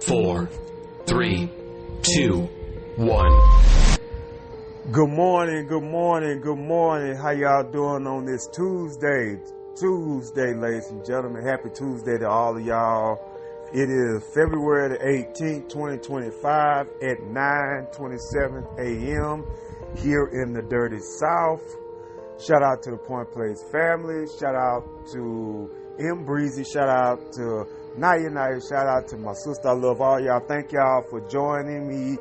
4, 3, 2, 1. Good morning, good morning, good morning. How y'all doing on this Tuesday, ladies and gentlemen? Happy Tuesday to all of y'all. It is February the 18th, 2025 at 9:27 a.m. here in the dirty South. Shout out to the Point Place family. Shout out to M. Breezy. Shout out to Naya. Shout out to my sister. I love all y'all. Thank y'all for joining me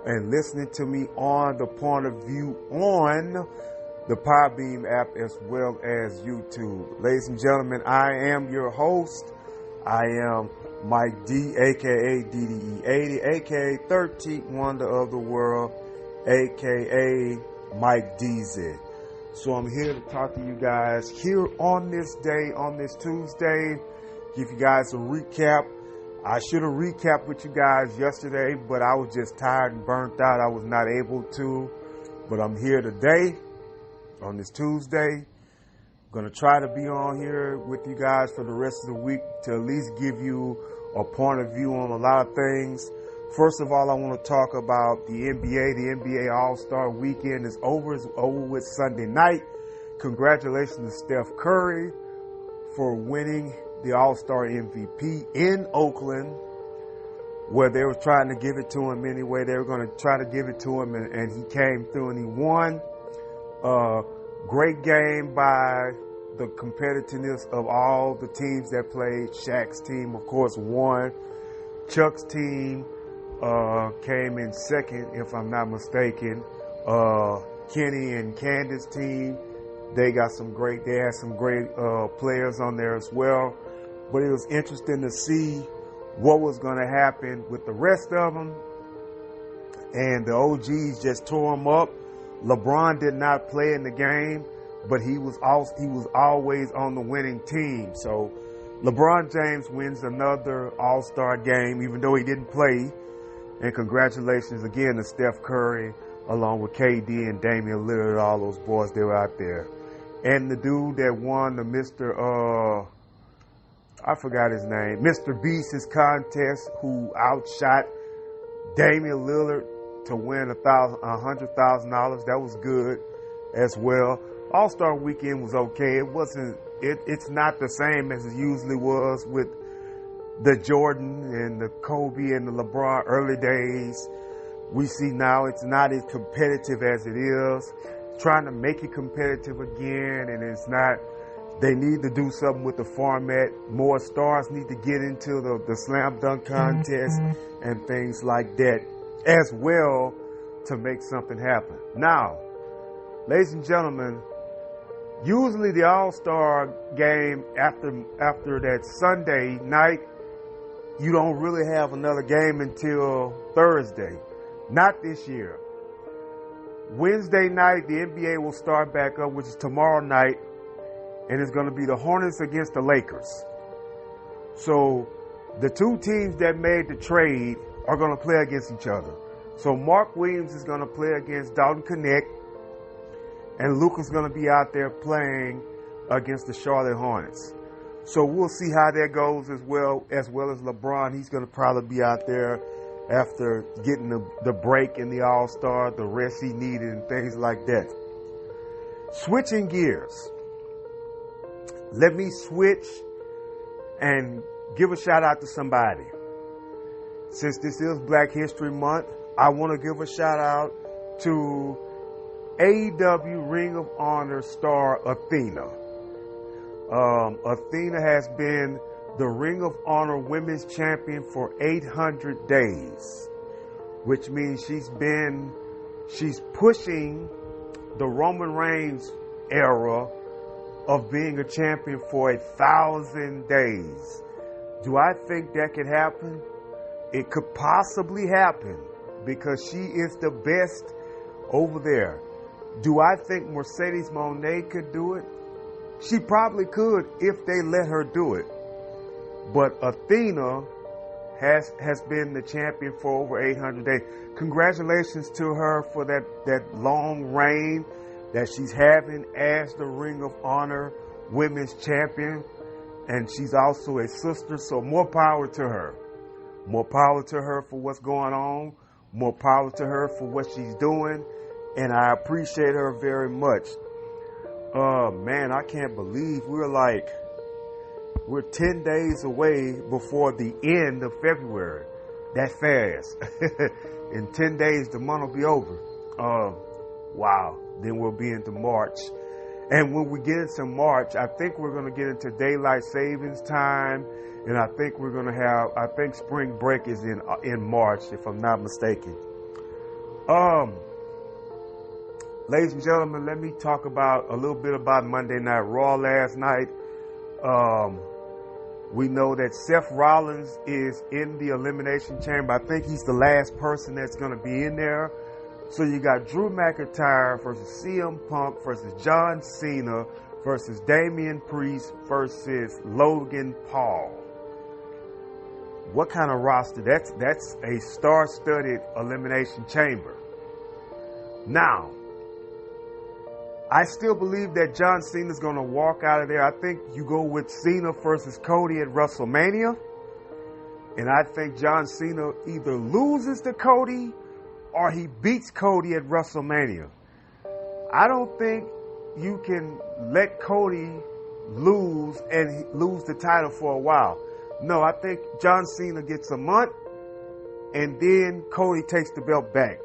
and listening to me on The Point of View on the Podbeam app as well as YouTube. Ladies and gentlemen, I am your host. I am Mike D, a.k.a. DDE80, a.k.a. 13th Wonder of the World, a.k.a. Mike DZ. So I'm here to talk to you guys here on this day, on this Tuesday, give you guys a recap. I should have recapped with you guys yesterday, but I was just tired and burnt out. I was not able to, but I'm here today on this Tuesday. Going to try to be on here with you guys for the rest of the week to at least give you a point of view on a lot of things. First of all, I want to talk about the NBA. The NBA All-Star Weekend is over. It's over with Sunday night. Congratulations to Steph Curry for winning the All-Star MVP in Oakland, where they were trying to give it to him anyway. They were going to try to give it to him, and he came through and he won. Great game by the competitiveness of all the teams that played. Shaq's team, of course, won. Chuck's team came in second, if I'm not mistaken. Kenny and Candace's team, they had some great players on there as well. But it was interesting to see what was going to happen with the rest of them. And the OGs just tore them up. LeBron did not play in the game, but he was always on the winning team. So LeBron James wins another All-Star game, even though he didn't play. And congratulations again to Steph Curry, along with KD and Damian Lillard, all those boys that were out there. And the dude that won the I forgot his name, Mr. Beast's contest, who outshot Damian Lillard to win $100,000. That was good as well. All-Star Weekend was okay. It's not the same as it usually was with the Jordan and the Kobe and the LeBron early days. We see now it's not as competitive as it is. Trying to make it competitive again, and it's not. They need to do something with the format. More stars need to get into the slam dunk contest and things like that as well to make something happen. Now, ladies and gentlemen, usually the All-Star game after that Sunday night, you don't really have another game until Thursday. Not this year. Wednesday night, the NBA will start back up, which is tomorrow night, and it's going to be the Hornets against the Lakers. So the two teams that made the trade are going to play against each other. So Mark Williams is going to play against Dalton Knecht, and Luka's going to be out there playing against the Charlotte Hornets. So we'll see how that goes as well as LeBron. He's going to probably be out there after getting the break in the All-Star, the rest he needed and things like that. Switching gears. Let me switch and give a shout out to somebody. Since this is Black History Month, I want to give a shout out to AEW Ring of Honor star Athena. Athena has been the Ring of Honor Women's Champion for 800 days, which means she's pushing the Roman Reigns era of being a champion for 1,000 days. Do I think that could happen? It could possibly happen because she is the best over there. Do I think Mercedes Moné could do it? She probably could if they let her do it. But Athena has been the champion for over 800 days. Congratulations to her for that long reign that she's having as the Ring of Honor Women's Champion. And she's also a sister, so more power to her. More power to her for what's going on. More power to her for what she's doing. And I appreciate her very much. Man, I can't believe we're 10 days away before the end of February. That fast. In 10 days, the month will be over. Wow. Then we'll be into March. And when we get into March, I think we're going to get into daylight savings time. And I think we're going to I think spring break is in March, if I'm not mistaken. Ladies and gentlemen, let me talk about a little bit about Monday Night Raw last night. We know that Seth Rollins is in the Elimination Chamber. I think he's the last person that's going to be in there. So you got Drew McIntyre versus CM Punk versus John Cena versus Damian Priest versus Logan Paul. What kind of roster? That's a star-studded Elimination Chamber. Now, I still believe that John Cena's going to walk out of there. I think you go with Cena versus Cody at WrestleMania. And I think John Cena either loses to Cody or he beats Cody at WrestleMania. I don't think you can let Cody lose and lose the title for a while. No, I think John Cena gets a month and then Cody takes the belt back.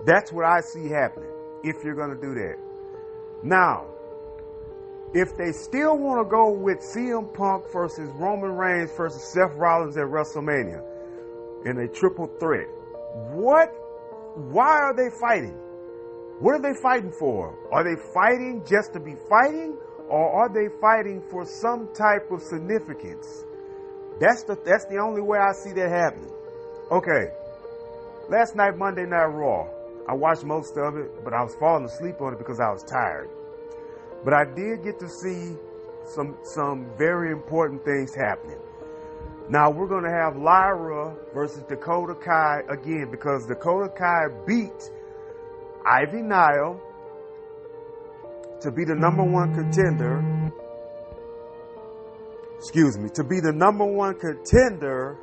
That's what I see happening if you're going to do that. Now, if they still want to go with CM Punk versus Roman Reigns versus Seth Rollins at WrestleMania in a triple threat, why are they fighting? What are they fighting for? Are they fighting just to be fighting, or are they fighting for some type of significance? That's the only way I see that happening. Okay, last night, Monday Night Raw. I watched most of it, but I was falling asleep on it because I was tired. But I did get to see some very important things happening. Now we're going to have Lyra versus Dakota Kai again because Dakota Kai beat Ivy Nile to be the number one contender. To be the number one contender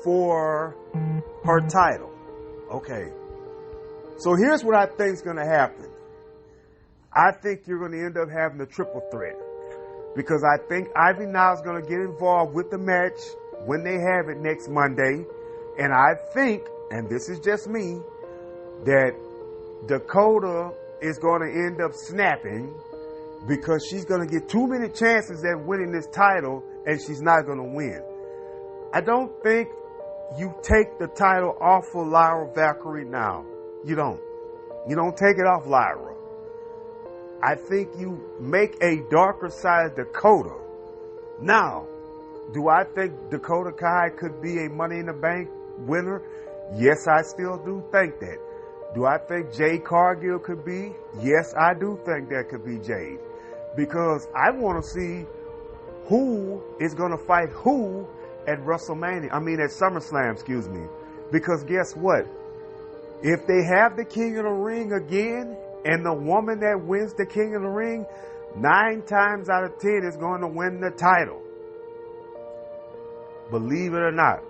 for her title. Okay. So here's what I think is going to happen. I think you're going to end up having a triple threat because I think Ivy Nile is going to get involved with the match when they have it next Monday. And I think, and this is just me, that Dakota is going to end up snapping because she's going to get too many chances at winning this title and she's not going to win. I don't think you take the title off of Lyra Valkyrie now. You don't. You don't take it off Lyra. I think you make a darker side Dakota. Now, do I think Dakota Kai could be a Money in the Bank winner? Yes, I still do think that. Do I think Jade Cargill could be? Yes, I do think that could be Jade. Because I want to see who is going to fight who at WrestleMania. I mean, at SummerSlam, Because guess what? If they have the King of the Ring again, and the woman that wins the King of the Ring, 9 times out of 10 is going to win the title. Believe it or not.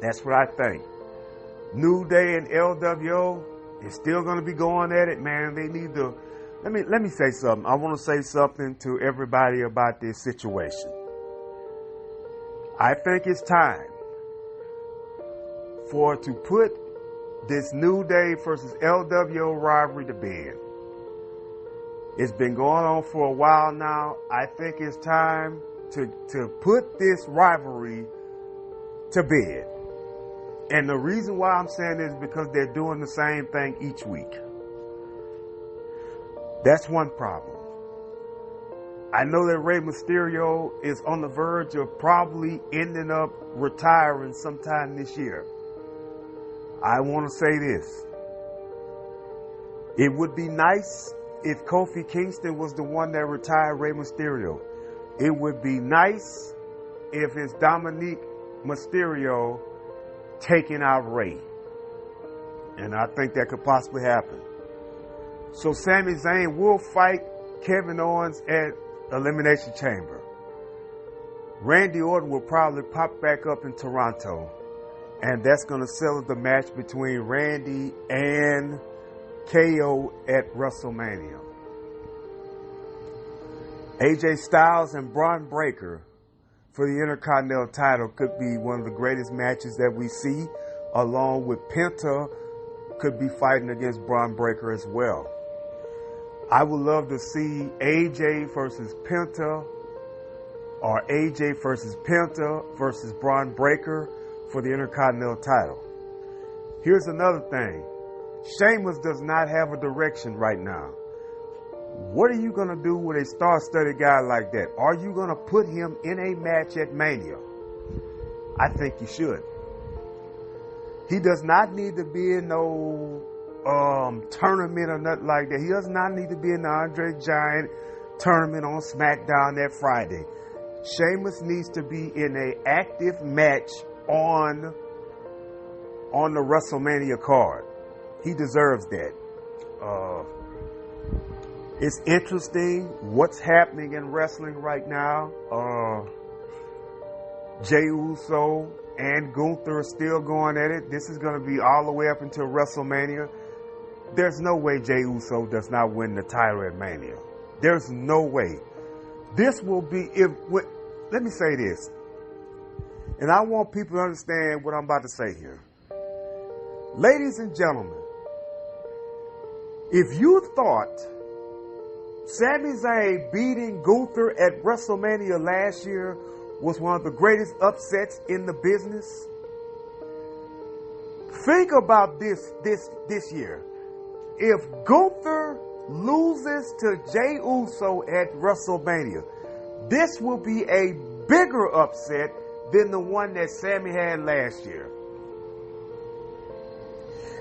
That's what I think. New Day and LWO is still going to be going at it, man. They need to... Let me say something. I want to say something to everybody about this situation. I think it's time to put this New Day versus LWO rivalry to bed. It's been going on for a while now. I think it's time to put this rivalry to bed. And the reason why I'm saying this is because they're doing the same thing each week. That's one problem. I know that Rey Mysterio is on the verge of probably ending up retiring sometime this year. I want to say this. It would be nice if Kofi Kingston was the one that retired Rey Mysterio. It would be nice if it's Dominic Mysterio taking out Rey. And I think that could possibly happen. So Sami Zayn will fight Kevin Owens at Elimination Chamber. Randy Orton will probably pop back up in Toronto, and that's going to settle the match between Randy and KO at WrestleMania. AJ Styles and Braun Breaker for the Intercontinental title could be one of the greatest matches that we see, along with Penta could be fighting against Braun Breaker as well. I would love to see AJ versus Penta, or AJ versus Penta versus Braun Breaker for the Intercontinental title. Here's another thing. Sheamus does not have a direction right now. What are you going to do with a star-studded guy like that? Are you going to put him in a match at Mania? I think you should. He does not need to be in no tournament or nothing like that. He does not need to be in the Andre Giant tournament on SmackDown that Friday. Sheamus needs to be in an active match on the WrestleMania card. He deserves that. It's interesting what's happening in wrestling right now. Jey Uso and Gunther are still going at it. This is going to be all the way up until WrestleMania. There's no way Jey Uso does not win the title at Mania. There's no way. This will be, let me say this, and I want people to understand what I'm about to say here. Ladies and gentlemen, if you thought Sami Zayn beating Gunther at WrestleMania last year was one of the greatest upsets in the business, think about this year. If Gunther loses to Jey Uso at WrestleMania, this will be a bigger upset than the one that Sami had last year.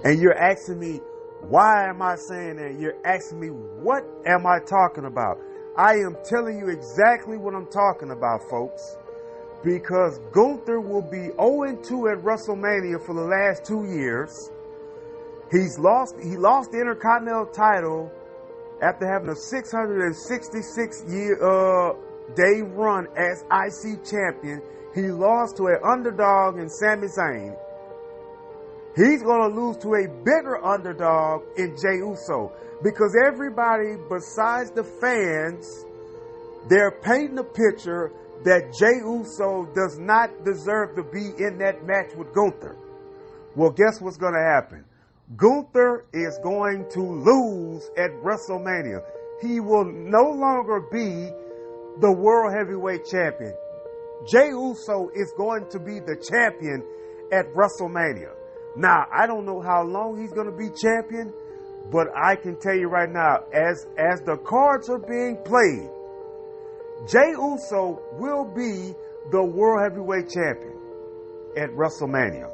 And you're asking me, why am I saying that? You're asking me, what am I talking about? I am telling you exactly what I'm talking about, folks. Because Gunther will be 0-2 at WrestleMania for the last 2 years. He lost the Intercontinental title after having a 666 day run as IC champion. He lost to an underdog in Sami Zayn. He's going to lose to a bigger underdog in Jey Uso, because everybody besides the fans, they're painting a picture that Jey Uso does not deserve to be in that match with Gunther. Well, guess what's going to happen? Gunther is going to lose at WrestleMania. He will no longer be the World Heavyweight Champion. Jey Uso is going to be the champion at WrestleMania. Now, I don't know how long he's going to be champion, but I can tell you right now, as the cards are being played, Jey Uso will be the World Heavyweight Champion at WrestleMania.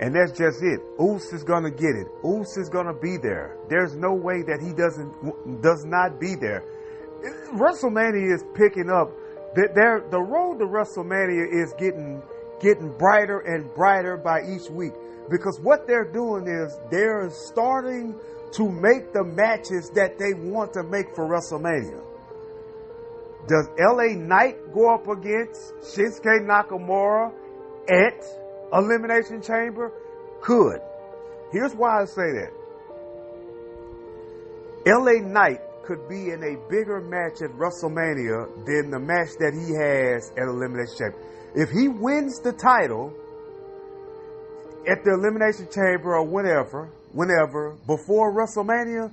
And that's just it. Uso is going to get it. Uso is going to be there. There's no way that he does not be there. WrestleMania is picking up. The road to WrestleMania is getting brighter and brighter by each week, because what they're doing is they're starting to make the matches that they want to make for WrestleMania. Does LA Knight go up against Shinsuke Nakamura at Elimination Chamber? Could. Here's why I say that. LA Knight could be in a bigger match at WrestleMania than the match that he has at Elimination Chamber. If he wins the title at the Elimination Chamber or whenever, before WrestleMania,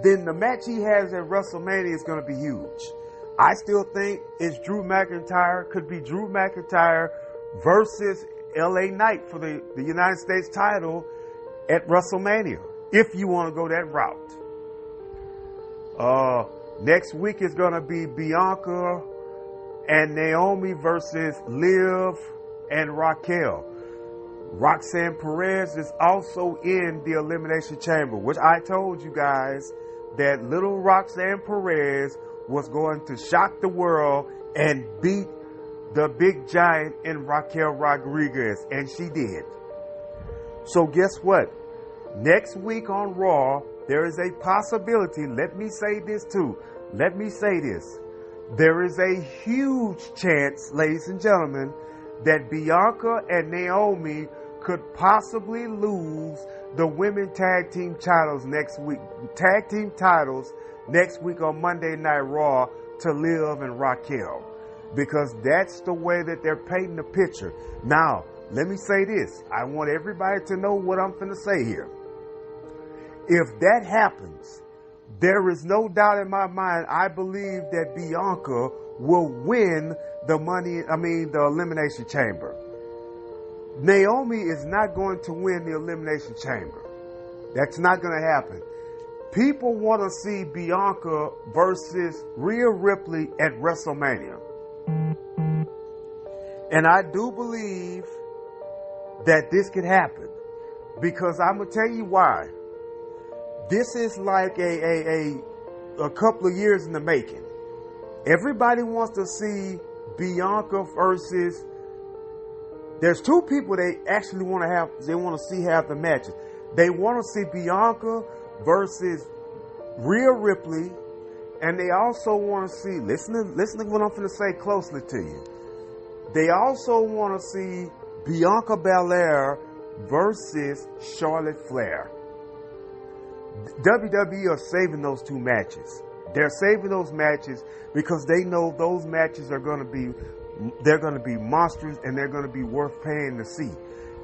then the match he has at WrestleMania is going to be huge. I still think it's Drew McIntyre, could be Drew McIntyre versus LA Knight for the United States title at WrestleMania, if you want to go that route. Next week is going to be Bianca and Naomi versus Liv and Raquel. Roxanne Perez is also in the Elimination Chamber, which I told you guys that little Roxanne Perez was going to shock the world and beat the big giant in Raquel Rodriguez, and she did. So guess what? Next week on Raw, there is a possibility, let me say this too, let me say this. There is a huge chance, ladies and gentlemen, that Bianca and Naomi could possibly lose the women tag team titles next week. Tag team titles next week on Monday Night Raw to Liv and Raquel. Because that's the way that they're painting the picture. Now, let me say this. I want everybody to know what I'm going to say here. If that happens, there is no doubt in my mind, I believe that Bianca will win the Elimination Chamber. Naomi is not going to win the Elimination Chamber. That's not going to happen. People want to see Bianca versus Rhea Ripley at WrestleMania. And I do believe that this could happen. Because I'm going to tell you why. This is like a couple of years in the making. Everybody wants to see Bianca versus... There's two people they actually want to see have the matches. They want to see Bianca versus Rhea Ripley, and they also want to see, listen to what I'm going to say closely to you. They also want to see Bianca Belair versus Charlotte Flair. WWE are saving those two matches. They're saving those matches because they know those matches are going to be, they're going to be monsters and they're going to be worth paying to see.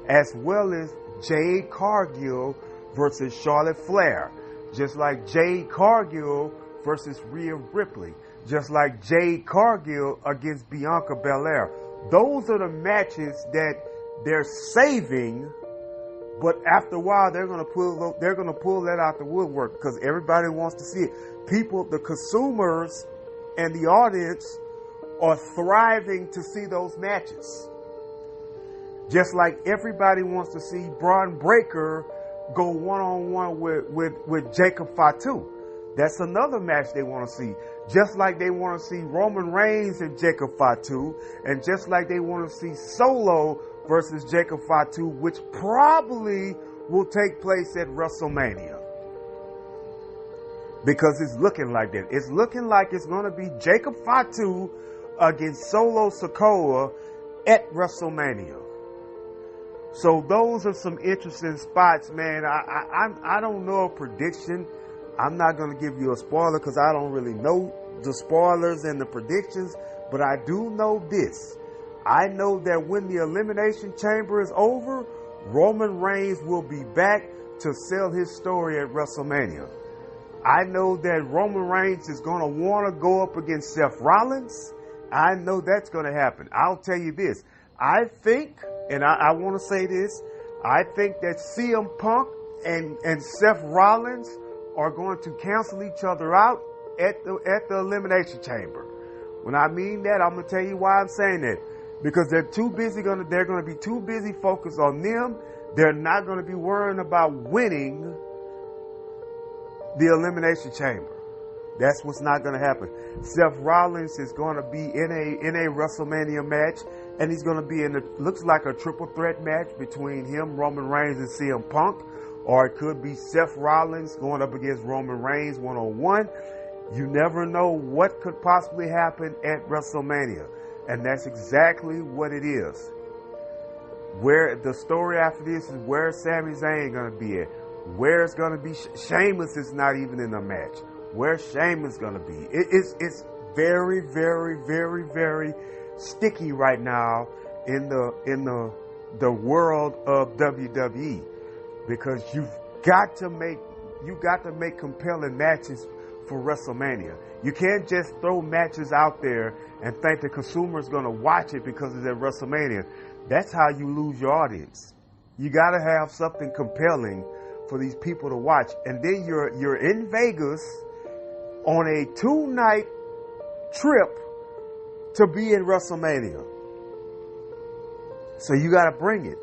As well as Jade Cargill versus Charlotte Flair. Just like Jade Cargill versus Rhea Ripley. Just like Jade Cargill against Bianca Belair. Those are the matches that they're saving, but after a while they're going to pull that out the woodwork because everybody wants to see it. People, the consumers and the audience are thriving to see those matches. Just like everybody wants to see Braun Breaker go one-on-one with Jacob Fatu. That's another match they want to see. Just like they want to see Roman Reigns and Jacob Fatu. And just like they want to see Solo versus Jacob Fatu, which probably will take place at WrestleMania. Because it's looking like that. It's looking like it's going to be Jacob Fatu against Solo Sikoa at WrestleMania. So those are some interesting spots, man. I don't know a prediction. I'm not going to give you a spoiler because I don't really know the spoilers and the predictions. But I do know this. I know that when the Elimination Chamber is over, Roman Reigns will be back to sell his story at WrestleMania. I know that Roman Reigns is going to want to go up against Seth Rollins. I know that's going to happen. I'll tell you this. I think, and I want to say this, I think that CM Punk and Seth Rollins are going to cancel each other out at the Elimination Chamber. When I mean that, I'm going to tell you why I'm saying that. Because they're going to be too busy focused on them. They're not going to be worrying about winning the Elimination Chamber. That's what's not going to happen. Seth Rollins is going to be in a WrestleMania match, and he's going to be looks like a triple threat match between him, Roman Reigns, and CM Punk. Or it could be Seth Rollins going up against Roman Reigns one-on-one. You never know what could possibly happen at WrestleMania. And that's exactly what it is. Where the story after this is where Sami Zayn going to be at. Where it's going to be. Sheamus is not even in the match. Where Sheamus going to be. It's very, very, very, very sticky right now in the world of WWE. Because you've got to make compelling matches for WrestleMania. You can't just throw matches out there and think the consumer's going to watch it because it's at WrestleMania. That's how you lose your audience. You got to have something compelling for these people to watch. And then you're in Vegas on a 2-night trip to be in WrestleMania. So you got to bring it.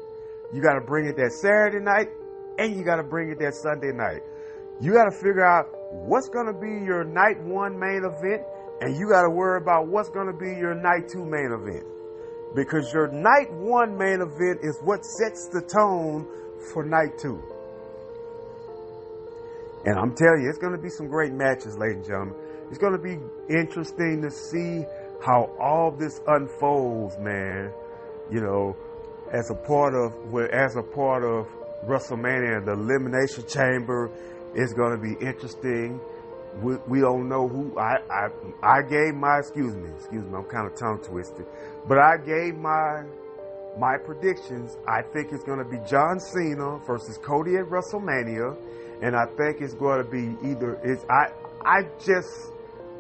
You got to bring it that Saturday night. And you got to bring it that Sunday night. You got to figure out what's going to be your night 1 main event. And you got to worry about what's going to be your night 2 main event. Because your night 1 main event is what sets the tone for night 2. And I'm telling you, it's going to be some great matches, ladies and gentlemen. It's going to be interesting to see how all this unfolds, man. You know, as a part of WrestleMania, the Elimination Chamber is going to be interesting. We don't know who. I gave my excuse me. I'm kind of tongue twisted, but I gave my predictions. I think it's going to be John Cena versus Cody at WrestleMania, and I think it's going to be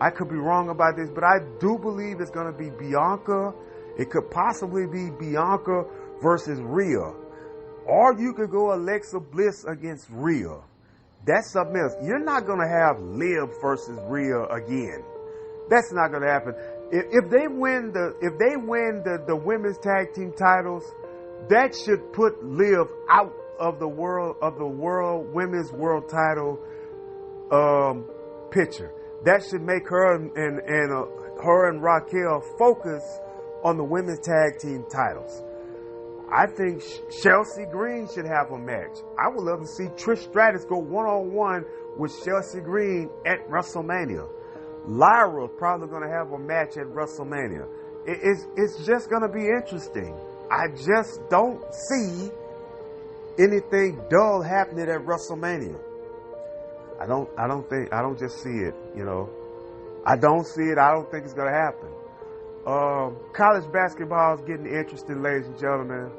I could be wrong about this, but I do believe it's going to be Bianca. It could possibly be Bianca versus Rhea, or you could go Alexa Bliss against Rhea. That's something else. You're not going to have Liv versus Rhea again. That's not going to happen. If they win the women's tag team titles, that should put Liv out of the women's world title picture. That should make her and Raquel focus on the women's tag team titles. I think Chelsea Green should have a match. I would love to see Trish Stratus go one-on-one with Chelsea Green at WrestleMania. Lyra's probably going to have a match at WrestleMania. It's just going to be interesting. I just don't see anything dull happening at WrestleMania. I don't just see it, you know. I don't see it. I don't think it's going to happen. College basketball is getting interesting, ladies and gentlemen.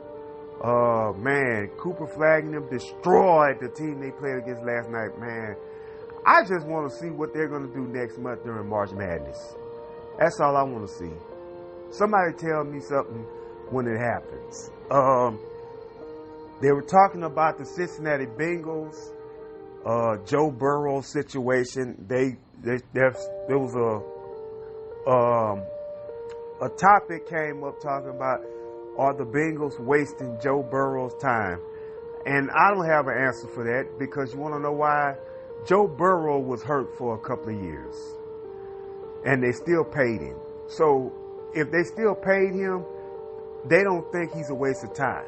Man, Cooper Flag and them destroyed the team they played against last night, man. I just want to see what they're going to do next month during March Madness. That's all I want to see. Somebody tell me something when it happens. They were talking about the Cincinnati Bengals, Joe Burrow situation. There was a topic came up talking about, are the Bengals wasting Joe Burrow's time? And I don't have an answer for that, because you want to know why? Joe Burrow was hurt for a couple of years, and they still paid him. So if they still paid him, they don't think he's a waste of time.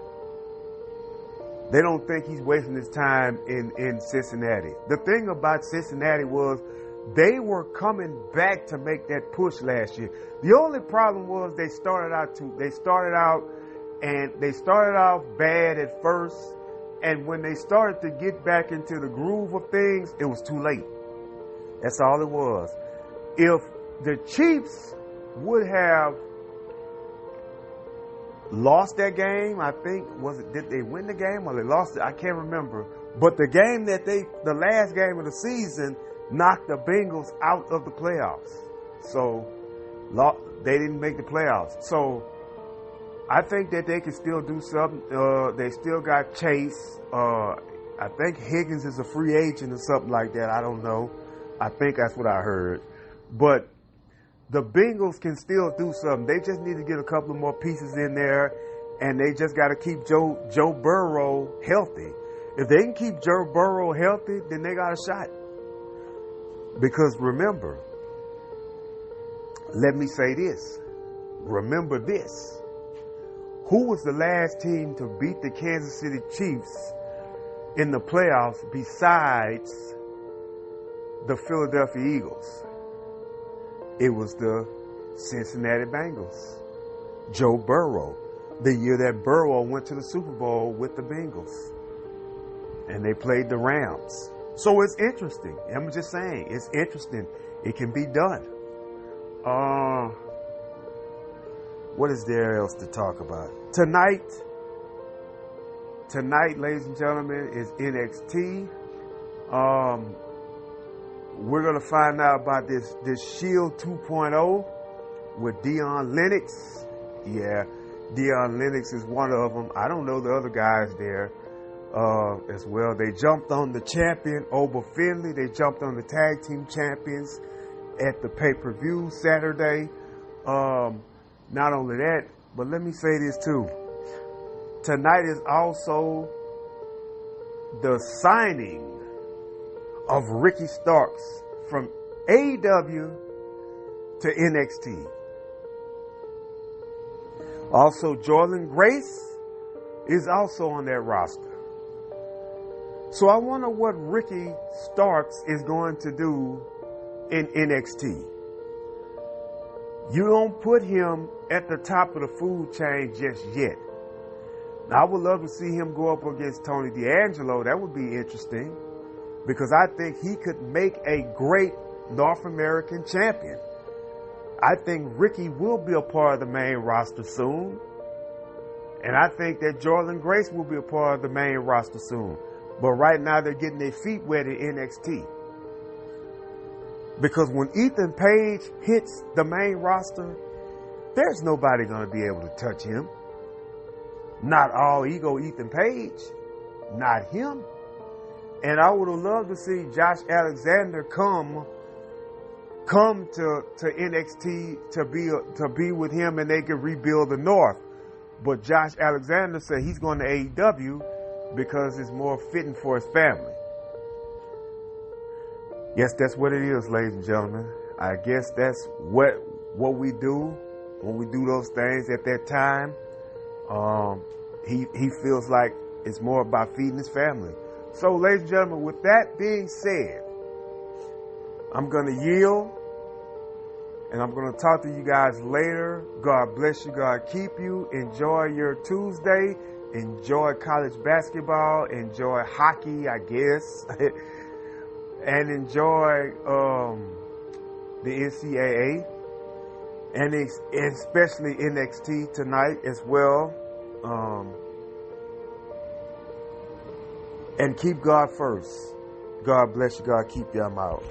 They don't think he's wasting his time in Cincinnati. The thing about Cincinnati was they were coming back to make that push last year. The only problem was they started out bad at first, and when they started to get back into the groove of things, it was too late. That's all it was. If the Chiefs would have lost that game, I think, did they win the game or they lost it? I can't remember. But the game the last game of the season knocked the Bengals out of the playoffs. So they didn't make the playoffs. So I think that they can still do something. They still got Chase. I think Higgins is a free agent or something like that. I don't know. I think that's what I heard. But the Bengals can still do something. They just need to get a couple of more pieces in there, and they just got to keep Joe Burrow healthy. If they can keep Joe Burrow healthy, then they got a shot. Because remember, let me say this. Remember this. Who was the last team to beat the Kansas City Chiefs in the playoffs besides the Philadelphia Eagles? It was the Cincinnati Bengals. Joe Burrow. The year that Burrow went to the Super Bowl with the Bengals. And they played the Rams. So it's interesting. I'm just saying, it's interesting. It can be done. What is there else to talk about? Tonight, ladies and gentlemen, is NXT. We're going to find out about this Shield 2.0 with Deion Lennox. Yeah, Deion Lennox is one of them. I don't know the other guys there as well. They jumped on the champion, Oba Finley. They jumped on the tag team champions at the pay-per-view Saturday. Not only that, but let me say this too. Tonight is also the signing of Ricky Starks from AEW to NXT. Also, Jordan Grace is also on that roster. So I wonder what Ricky Starks is going to do in NXT. You don't put him at the top of the food chain just yet. Now, I would love to see him go up against Tony D'Angelo. That would be interesting because I think he could make a great North American champion. I think Ricky will be a part of the main roster soon. And I think that Jordan Grace will be a part of the main roster soon. But right now they're getting their feet wet in NXT. Because when Ethan Page hits the main roster, there's nobody going to be able to touch him. Not all ego Ethan Page. Not him. And I would have loved to see Josh Alexander come to NXT to be with him and they could rebuild the North. But Josh Alexander said he's going to AEW because it's more fitting for his family. Yes, that's what it is, ladies and gentlemen. I guess that's what we do when we do those things at that time. He feels like it's more about feeding his family. So, ladies and gentlemen, with that being said, I'm going to yield. And I'm going to talk to you guys later. God bless you. God keep you. Enjoy your Tuesday. Enjoy college basketball. Enjoy hockey, I guess. And enjoy the NCAA. And especially NXT tonight as well. And keep God first. God bless you. God keep you. I'm out.